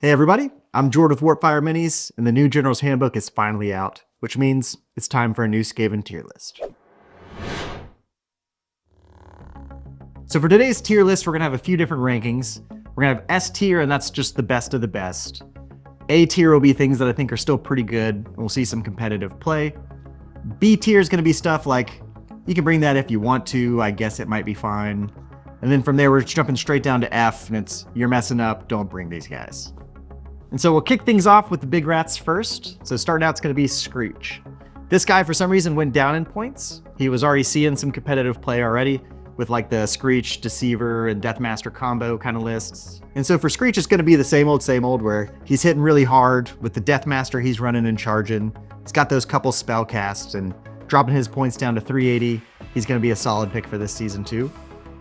Hey everybody, I'm Jord with Warpfire Minis, and the new General's Handbook is finally out, which means it's time for a new Skaven tier list. So for today's tier list, we're going to have a few different rankings. We're going to have S tier, and that's just the best of the best. A tier will be things that I think are still pretty good, and we'll see some competitive play. B tier is going to be stuff like, you can bring that if you want to, I guess it might be fine. And then from there, we're jumping straight down to F, and it's, you're messing up, don't bring these guys. And so we'll kick things off with the big rats first. So starting out, it's going to be Screech. This guy, for some reason, went down in points. He was already seeing some competitive play already with like the Screech, Deceiver, and Deathmaster combo kind of lists. And so for Screech, it's going to be the same old, where he's hitting really hard with the Deathmaster he's running and charging. He's got those couple spell casts and dropping his points down to 380. He's going to be a solid pick for this season too.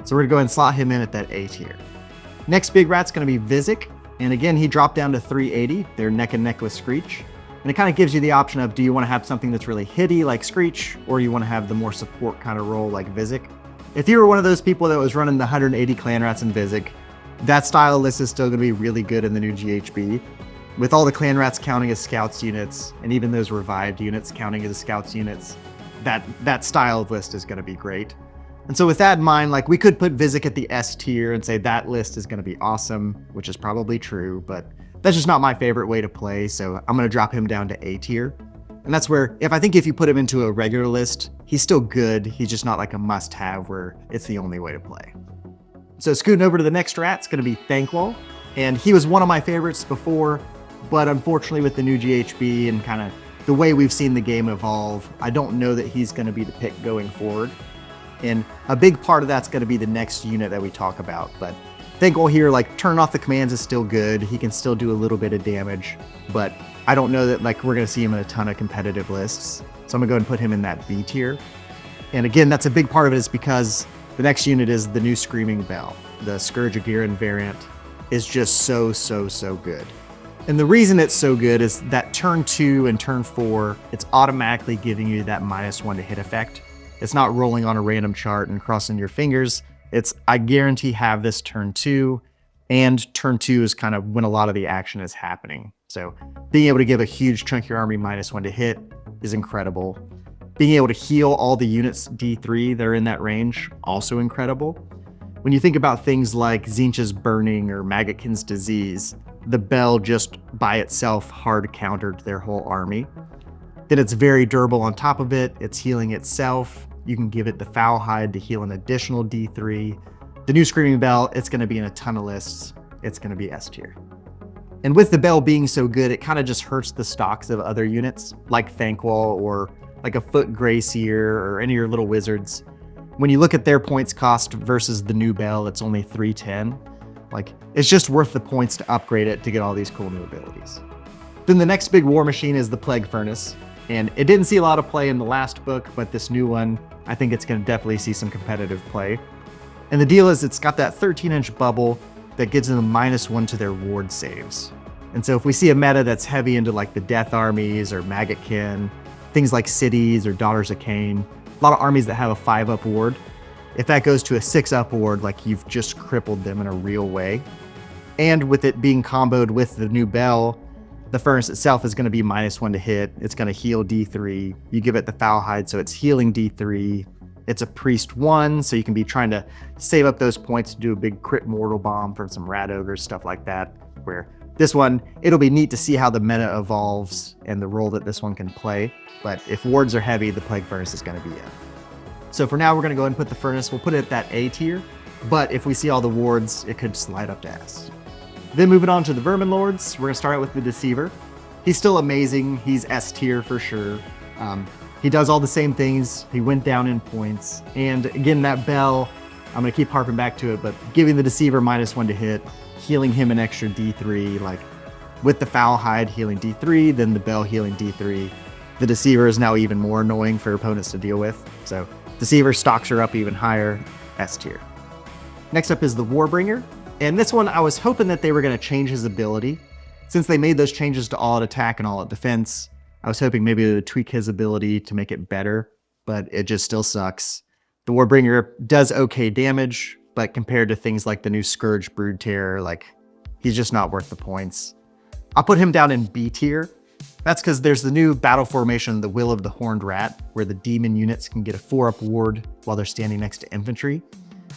So we're going to go ahead and slot him in at that A tier. Next big rat's going to be Vizik. And again, he dropped down to 380. They're neck and neck with Screech. And it kind of gives you the option of, do you want to have something that's really hitty like Screech, or you want to have the more support kind of role like Vizik? If you were one of those people that was running the 180 clan rats in Vizik, that style list is still going to be really good in the new GHB. With all the clan rats counting as scouts units, and even those revived units counting as scouts units, that style of list is going to be great. And so with that in mind, like we could put Vizik at the S tier and say that list is going to be awesome, which is probably true, but that's just not my favorite way to play. So I'm going to drop him down to A tier. And that's where, if you put him into a regular list, he's still good. He's just not like a must have where it's the only way to play. So scooting over to the next rat, it's going to be Thankwall. And he was one of my favorites before, but unfortunately with the new GHB and kind of the way we've seen the game evolve, I don't know that he's going to be the pick going forward. And a big part of that's going to be the next unit that we talk about. But Thankwall here, like turn off the commands is still good. He can still do a little bit of damage, but I don't know that like we're going to see him in a ton of competitive lists. So I'm gonna go ahead and put him in that B tier. And again, that's a big part of it is because the next unit is the new Screaming Bell. The Scourge of Ghyran variant is just so good. And the reason it's so good is that turn 2 and turn 4, it's automatically giving you that -1 to hit effect. It's not rolling on a random chart and crossing your fingers. It's, I guarantee have this turn 2, and turn 2 is kind of when a lot of the action is happening. So being able to give a huge chunk of your army -1 to hit is incredible. Being able to heal all the units D3 that are in that range, also incredible. When you think about things like Tzeentch's Burning or Maggotkin's Disease, the Bell just by itself hard countered their whole army. Then it's very durable on top of it. It's healing itself. You can give it the Foulhide to heal an additional D3. The new Screaming Bell, it's going to be in a ton of lists. It's going to be S tier. And with the Bell being so good, it kind of just hurts the stocks of other units like Thankwall or like a Foot Grey Seer or any of your little wizards. When you look at their points cost versus the new Bell, it's only 310. Like, it's just worth the points to upgrade it to get all these cool new abilities. Then the next big war machine is the Plague Furnace. And it didn't see a lot of play in the last book, but this new one, I think it's going to definitely see some competitive play. And the deal is it's got that 13-inch bubble that gives them -1 to their ward saves. And so if we see a meta that's heavy into like the Death Armies or Maggotkin, things like Cities or Daughters of Cain, a lot of armies that have a 5-up ward, if that goes to a 6-up ward, like you've just crippled them in a real way. And with it being comboed with the new Bell, the furnace itself is going to be -1 to hit. It's going to heal D3. You give it the Foulhide, so it's healing D3. It's a Priest 1, so you can be trying to save up those points to do a big crit mortal bomb from some Rat Ogres, stuff like that. Where this one, it'll be neat to see how the meta evolves and the role that this one can play. But if wards are heavy, the Plague Furnace is going to be in. So for now, we're going to go ahead and put the Furnace. We'll put it at that A tier. But if we see all the wards, it could slide up to S. Then moving on to the Verminlords, we're going to start out with the Deceiver. He's still amazing. He's S tier for sure. He does all the same things. He went down in points. And again, that Bell, I'm going to keep harping back to it, but giving the Deceiver -1 to hit, healing him an extra D3, like with the Foulhide healing D3, then the Bell healing D3. The Deceiver is now even more annoying for opponents to deal with. So Deceiver stocks are up even higher, S tier. Next up is the Warbringer. And this one, I was hoping that they were going to change his ability. Since they made those changes to all out attack and all out defense, I was hoping maybe they would tweak his ability to make it better, but it just still sucks. The Warbringer does okay damage, but compared to things like the new Scourge Broodterror, like, he's just not worth the points. I'll put him down in B tier. That's because there's the new battle formation, the Will of the Horned Rat, where the demon units can get a 4-up ward while they're standing next to infantry.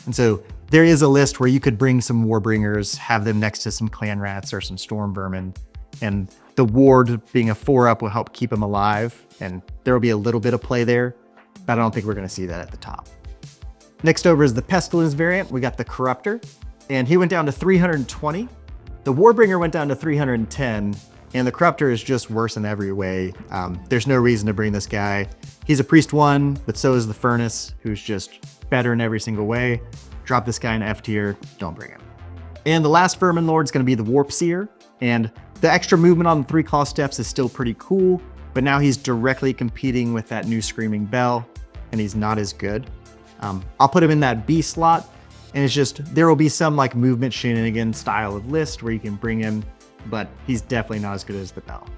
And so there is a list where you could bring some Warbringers, have them next to some Clan Rats or some Storm Vermin, and the ward being a 4-up will help keep them alive, and there will be a little bit of play there, but I don't think we're going to see that at the top. Next over is the Pestilence variant. We got the Corruptor, and he went down to 320. The Warbringer went down to 310, and the Corruptor is just worse in every way. There's no reason to bring this guy. He's a Priest 1, but so is the Furnace, who's just better in every single way. Drop this guy in F tier, don't bring him. And the last Verminlord is going to be the Warp Seer, and the extra movement on the 3 claw steps is still pretty cool, but now he's directly competing with that new Screaming Bell, and he's not as good. I'll put him in that B slot, and it's just, there will be some like movement shenanigan style of list where you can bring him, but he's definitely not as good as the Bell.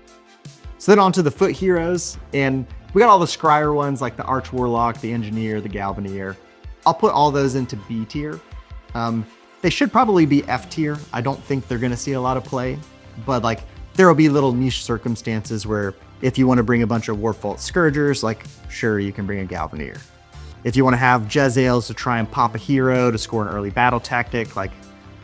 So then on to the foot heroes, and we got all the Scryer ones like the Arch Warlock, the Engineer, the Galvanier. I'll put all those into B tier. They should probably be F tier. I don't think they're gonna see a lot of play, but like there will be little niche circumstances where if you want to bring a bunch of Warpvault Scourgers, like sure, you can bring a Galvanier. If you want to have Jezzails to try and pop a hero to score an early battle tactic, like,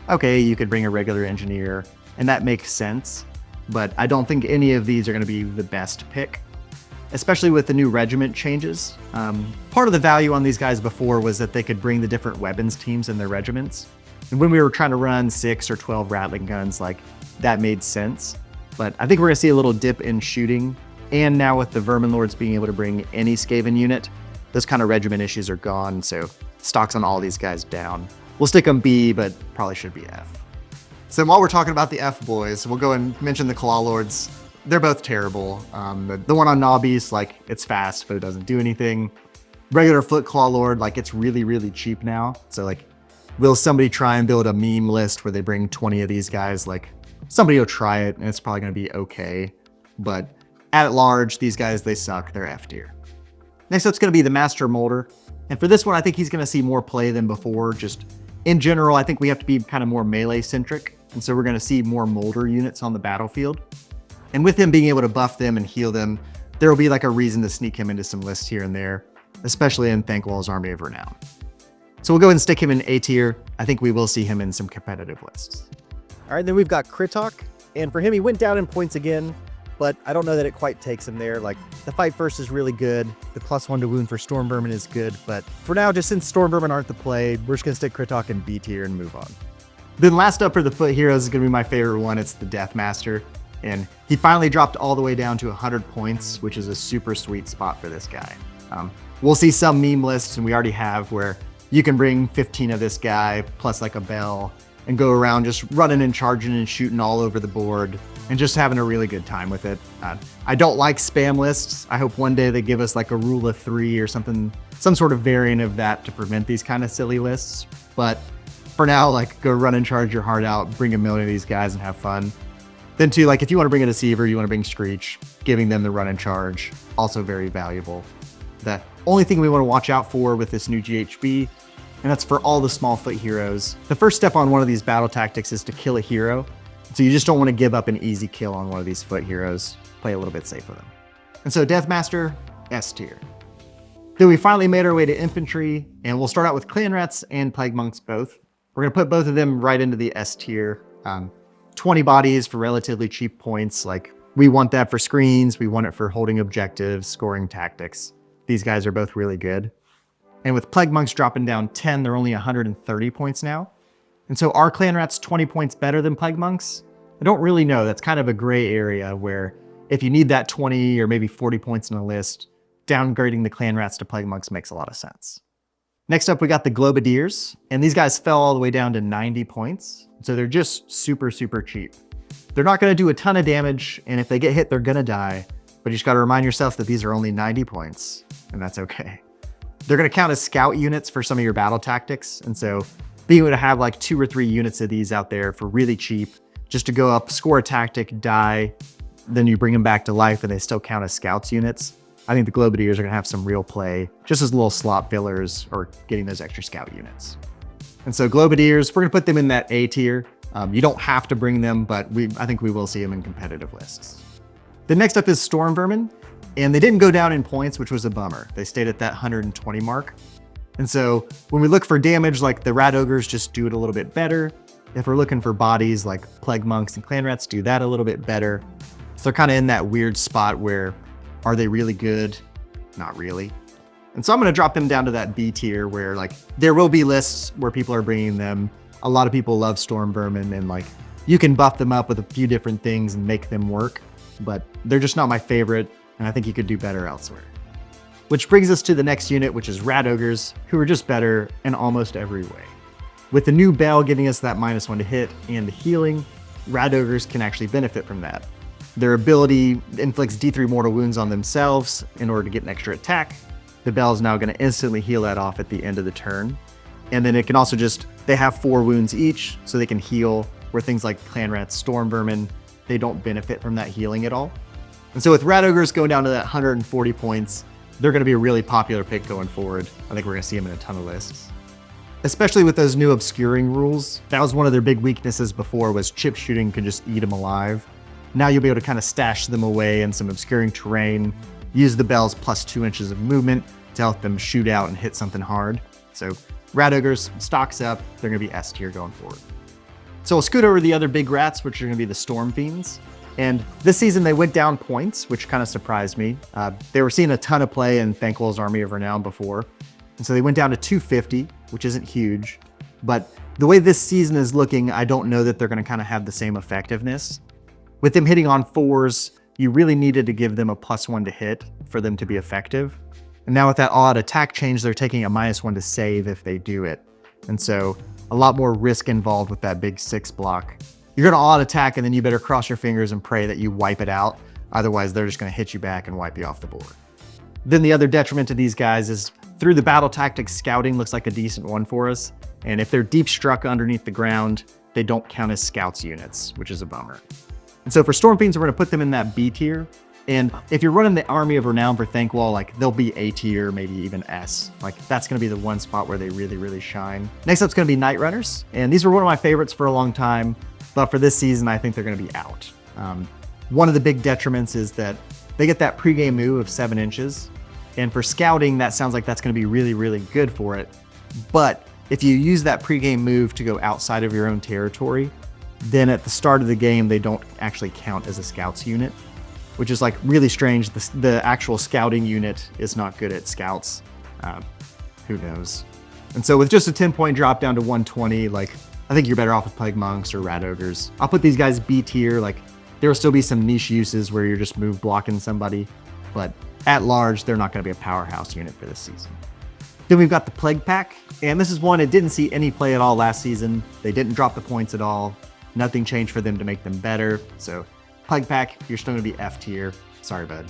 okay, you could bring a regular Engineer, and that makes sense. But I don't think any of these are going to be the best pick, especially with the new regiment changes. Part of the value on these guys before was that they could bring the different weapons teams in their regiments. And when we were trying to run 6 or 12 Rattling guns, like that made sense. But I think we're going to see a little dip in shooting. And now with the Verminlords being able to bring any Skaven unit, those kind of regiment issues are gone, so stocks on all these guys down. We'll stick them B, but probably should be F. So while we're talking about the F boys, we'll go and mention the Claw Lords. They're both terrible. The one on Nobbies, like, it's fast, but it doesn't do anything. Regular Foot Claw Lord, like, it's really, really cheap now. So, like, will somebody try and build a meme list where they bring 20 of these guys? Like, somebody will try it, and it's probably going to be okay. But at large, these guys, they suck. They're F tier. Next up, it's going to be the Master Molder. And for this one, I think he's going to see more play than before. Just in general, I think we have to be kind of more melee-centric. And so we're going to see more Molder units on the battlefield. And with him being able to buff them and heal them, there will be like a reason to sneak him into some lists here and there, especially in Thankwall's Army of Renown. So we'll go ahead and stick him in A tier. I think we will see him in some competitive lists. All right, then we've got Kritok. And for him, he went down in points again, but I don't know that it quite takes him there. Like, the Fight First is really good. The +1 to wound for Storm Vermin is good. But for now, just since Storm Vermin aren't the play, we're just going to stick Kritok in B tier and move on. Then last up for the foot heroes is going to be my favorite one. It's the Deathmaster. And he finally dropped all the way down to 100 points, which is a super sweet spot for this guy. We'll see some meme lists, and we already have, where you can bring 15 of this guy, plus like a bell, and go around just running and charging and shooting all over the board, and just having a really good time with it. I don't like spam lists. I hope one day they give us like a rule of 3 or something, some sort of variant of that to prevent these kind of silly lists. But for now, like, go run and charge your heart out, bring a million of these guys and have fun. Then too, like, if you want to bring a Deceiver, you want to bring Screech, giving them the run and charge, also very valuable. The only thing we want to watch out for with this new GHB, and that's for all the small foot heroes. The first step on one of these battle tactics is to kill a hero. So you just don't want to give up an easy kill on one of these foot heroes. Play a little bit safe with them. And so Deathmaster, S tier. Then we finally made our way to Infantry, and we'll start out with Clan Rats and Plague Monks both. We're going to put both of them right into the S tier. 20 bodies for relatively cheap points. Like, we want that for screens. We want it for holding objectives, scoring tactics. These guys are both really good. And with Plague Monks dropping down 10, they're only 130 points now. And so are Clan Rats 20 points better than Plague Monks? I don't really know. That's kind of a gray area where if you need that 20 or maybe 40 points in a list, downgrading the Clan Rats to Plague Monks makes a lot of sense. Next up, we got the Globadiers, and these guys fell all the way down to 90 points. So they're just super, super cheap. They're not going to do a ton of damage, and if they get hit, they're going to die. But you just got to remind yourself that these are only 90 points, and that's okay. They're going to count as scout units for some of your battle tactics, and so being able to have like 2 or 3 units of these out there for really cheap, just to go up, score a tactic, die, then you bring them back to life and they still count as scouts units. I think the Globadiers are going to have some real play, just as little slot fillers or getting those extra scout units. And so Globadiers, we're going to put them in that A tier. You don't have to bring them, but I think we will see them in competitive lists. The next up is Storm Vermin, and they didn't go down in points, which was a bummer. They stayed at that 120 mark. And so when we look for damage, like the Rat Ogres just do it a little bit better. If we're looking for bodies, like Plague Monks and Clan Rats do that a little bit better. So they're kind of in that weird spot where, are they really good? Not really. And so I'm going to drop them down to that B tier where like there will be lists where people are bringing them. A lot of people love Storm Vermin and like you can buff them up with a few different things and make them work, but they're just not my favorite. And I think you could do better elsewhere. Which brings us to the next unit, which is Rat Ogres, who are just better in almost every way. With the new bell giving us that -1 to hit and the healing, Rat Ogres can actually benefit from that. Their ability inflicts D3 mortal wounds on themselves in order to get an extra attack. The bell is now going to instantly heal that off at the end of the turn. And then it can also they have 4 wounds each, so they can heal, where things like Clan Rats, Storm Vermin, they don't benefit from that healing at all. And so with Rat Ogres going down to that 140 points, they're going to be a really popular pick going forward. I think we're going to see them in a ton of lists. Especially with those new obscuring rules. That was one of their big weaknesses before, was chip shooting could just eat them alive. Now you'll be able to kind of stash them away in some obscuring terrain, use the bells plus 2 inches of movement to help them shoot out and hit something hard. So Rat Ogres, stocks up, they're going to be S tier going forward. So we'll scoot over the other big rats, which are going to be the Storm Fiends. And this season they went down points, which kind of surprised me. They were seeing a ton of play in Thanquol's Army of Renown before. And so they went down to 250, which isn't huge. But the way this season is looking, I don't know that they're going to kind of have the same effectiveness. With them hitting on 4s, you really needed to give them a +1 to hit for them to be effective. And now with that odd attack change, they're taking a -1 to save if they do it. And so a lot more risk involved with that big 6 block. You're going to odd attack and then you better cross your fingers and pray that you wipe it out. Otherwise, they're just going to hit you back and wipe you off the board. Then the other detriment to these guys is through the battle tactics, scouting looks like a decent one for us. And if they're deep struck underneath the ground, they don't count as scouts units, which is a bummer. And so for Storm Fiends, we're going to put them in that B tier. And if you're running the Army of Renown for Thanquol, like they'll be A tier, maybe even S. Like that's going to be the one spot where they really, really shine. Next up is going to be Night Runners. And these were one of my favorites for a long time. But for this season, I think they're going to be out. One of the big detriments is that they get that pregame move of 7 inches. And for scouting, that sounds like that's going to be really, really good for it. But if you use that pregame move to go outside of your own territory, then at the start of the game, they don't actually count as a scouts unit, which is like really strange. The actual scouting unit is not good at scouts. Who knows? And so with just a 10-point drop down to 120, like I think you're better off with Plague Monks or Rat Ogres. I'll put these guys B tier. Like there will still be some niche uses where you're just move blocking somebody, but at large, they're not going to be a powerhouse unit for this season. Then we've got the Plague Pack, and this is one that didn't see any play at all last season. They didn't drop the points at all. Nothing changed for them to make them better. So Plague Pack, you're still going to be F tier. Sorry, bud.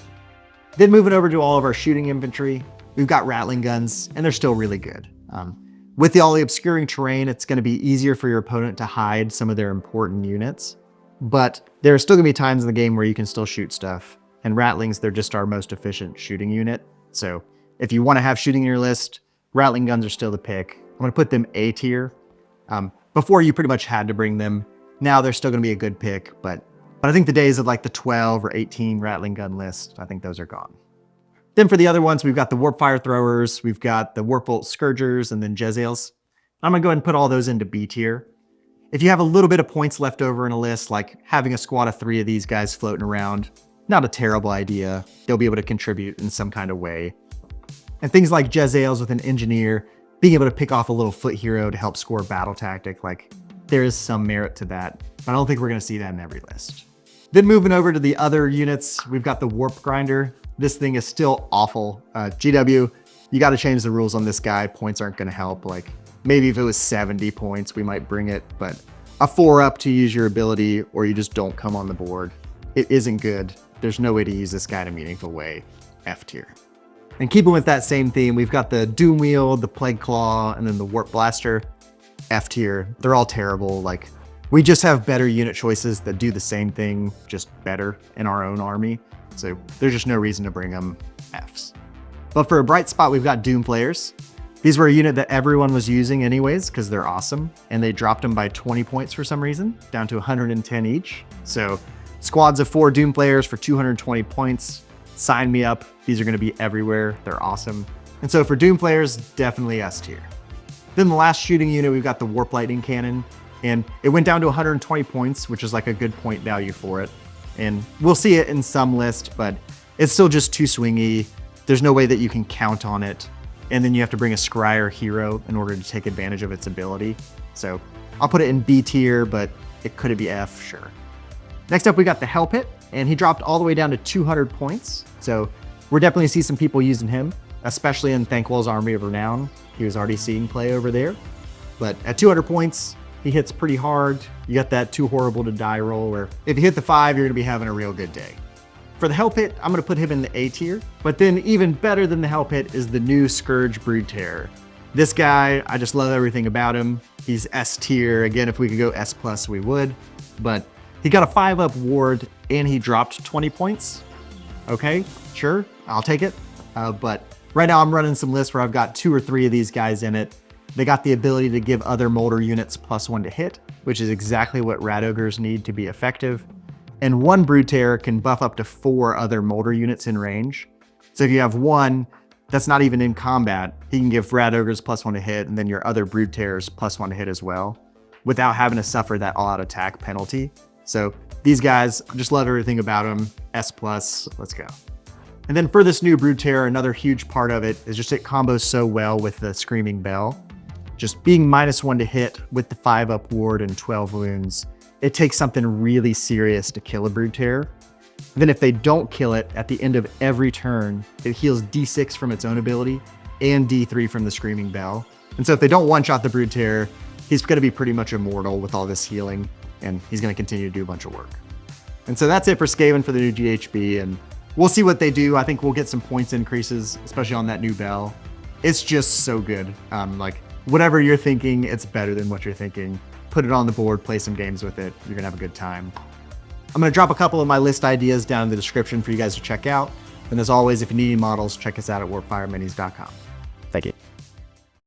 Then moving over to all of our shooting infantry, we've got Rattling Guns, and they're still really good. With all the obscuring terrain, it's going to be easier for your opponent to hide some of their important units. But there are still going to be times in the game where you can still shoot stuff. And Rattlings, they're just our most efficient shooting unit. So if you want to have shooting in your list, Rattling Guns are still the pick. I'm going to put them A tier. Before you pretty much had to bring them. Now they're still going to be a good pick, but I think the days of like the 12 or 18 Rattling Gun list, I think those are gone. Then for the other ones, we've got the Warp Fire Throwers, we've got the Warp Bolt Scourgers, and then Jezzails. I'm going to go ahead and put all those into B tier. If you have a little bit of points left over in a list, like having a squad of 3 of these guys floating around, not a terrible idea. They'll be able to contribute in some kind of way. And things like Jezzails with an Engineer, being able to pick off a little foot hero to help score battle tactic, like there is some merit to that, but I don't think we're going to see that in every list. Then moving over to the other units, we've got the Warp Grinder. This thing is still awful. GW, you got to change the rules on this guy. Points aren't going to help. Like maybe if it was 70 points, we might bring it, but a 4-up to use your ability or you just don't come on the board. It isn't good. There's no way to use this guy in a meaningful way. F tier. And keeping with that same theme, we've got the Doomwheel, the Plague Claw, and then the Warp Blaster. F tier. They're all terrible. Like, we just have better unit choices that do the same thing, just better in our own army. So there's just no reason to bring them Fs. But for a bright spot, we've got Doom-Flayers. These were a unit that everyone was using anyways because they're awesome, and they dropped them by 20 points for some reason, down to 110 each. So squads of 4 Doom-Flayers for 220 points. Sign me up. These are going to be everywhere. They're awesome. And so for Doom-Flayers, definitely S tier. Then the last shooting unit, we've got the Warp Lightning Cannon, and it went down to 120 points, which is like a good point value for it. And we'll see it in some list, but it's still just too swingy. There's no way that you can count on it. And then you have to bring a Scryer hero in order to take advantage of its ability. So I'll put it in B tier, but it could be F, sure. Next up, we got the Hellpit, and he dropped all the way down to 200 points. So we're definitely see some people using him, especially in Thanquol's Army of Renown. He was already seeing play over there. But at 200 points, he hits pretty hard. You got that too horrible to die roll where if you hit the 5, you're gonna be having a real good day. For the Hellpit, I'm gonna put him in the A tier, but then even better than the Hellpit is the new Scourge Brood Terror. This guy, I just love everything about him. He's S tier. Again, if we could go S+, we would, but he got a 5-up ward and he dropped 20 points. Okay, sure, I'll take it. But right now I'm running some lists where I've got 2 or 3 of these guys in it. They got the ability to give other Molder units +1 to hit, which is exactly what Rat Ogres need to be effective. And 1 Brood Terror can buff up to 4 other Molder units in range. So if you have 1 that's not even in combat, he can give Rat Ogres +1 to hit, and then your other Brood Terrors +1 to hit as well, without having to suffer that all-out attack penalty. So these guys, just love everything about them. S+, let's go. And then for this new Brood Terror, another huge part of it is just it combos so well with the Screaming Bell. Just being -1 to hit with the 5-up ward and 12 wounds, it takes something really serious to kill a Brood Terror. Then if they don't kill it, at the end of every turn, it heals D6 from its own ability and D3 from the Screaming Bell. And so if they don't one-shot the Brood Terror, he's going to be pretty much immortal with all this healing, and he's going to continue to do a bunch of work. And so that's it for Skaven for the new GHB, and we'll see what they do. I think we'll get some points increases, especially on that new bell. It's just so good. Like, whatever you're thinking, it's better than what you're thinking. Put it on the board, play some games with it. You're gonna have a good time. I'm gonna drop a couple of my list ideas down in the description for you guys to check out. And as always, if you need any models, check us out at warpfireminis.com. Thank you.